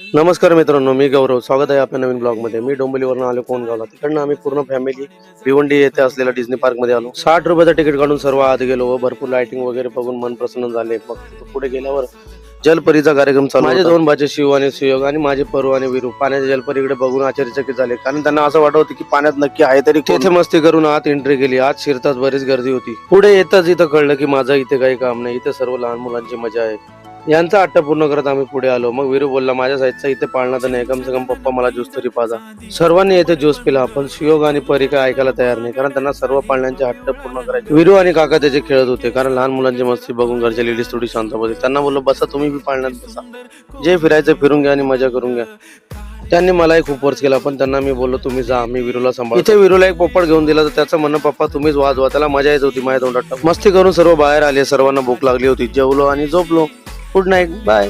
नमस्कार मित्रांनो, मी गौरव. स्वागत आहे आपल्या नवीन ब्लॉग मध्ये. मी डोंबिवलीवरून आलो कोणगावला. तिकडनं आम्ही पूर्ण फॅमिली भिवंडी येथे असलेल्या डिझनी पार्क मध्ये आलो. 60 रुपयाचं तिकीट काढून सर्व आत गेलो व भरपूर लाइटिंग वगैरे बघून मन प्रसन्न झाले. मग तिथं पुढे गेल्यावर जलपरीचा कार्यक्रम चालू होता. माझे दोन भाचे शिव आणि सुयोग आणि माझे परू आणि विरू पाण्याच्या जलपरीकडे बघून आश्चर्यचकित झाले, कारण त्यांना असं वाटत होतं की पाण्यात नक्की आहे तरी तेथे मस्ती करून आत एंट्री केली. आत शिरताच बरीच गर्दी होती. पुढे येताच इथं कळलं की माझं इथे काही काम नाही, इथे सर्व लहान मुलांची मजा आहे. यांचा अट्टा पूर्ण करत आम्ही पुढे आलो. मग विरू बोलला, माझ्या साईडचा इथे पाळणा तर नाही, कम से कम पप्पा मला ज्यूस तरी पाजा. सर्वांनी येथे ज्यूस पिला, पण सुयोग आणि परी काय ऐकायला तयार नाही, कारण त्यांना सर्व पाळण्यांचे हट्ट पूर्ण करायचे. विरू आणि काका त्याचे खेळत होते, कारण लहान मुलांची मस्ती बघून घरच्या लेडीज थोडी शांत बसली. त्यांना बोललो, बसा तुम्ही बी पाळण्यात बसा, जे फिरायचं फिरून घ्या आणि मजा करून घ्या. त्यांनी मलाही खूप फोर्स केला, पण त्यांना मी बोललो, तुम्ही जा, मी विरूला सांभाळ. इथे विरूला एक पोपट घेऊन दिला, तर त्याचं म्हणणं, पप्पा तुम्हीच वाजवा, त्याला मजा येत होती माझ्या तोंडात. मस्ती करून सर्व बाहेर आले. सर्वांना भूक लागली होती. जेवलो आणि झोपलो. Good night, bye.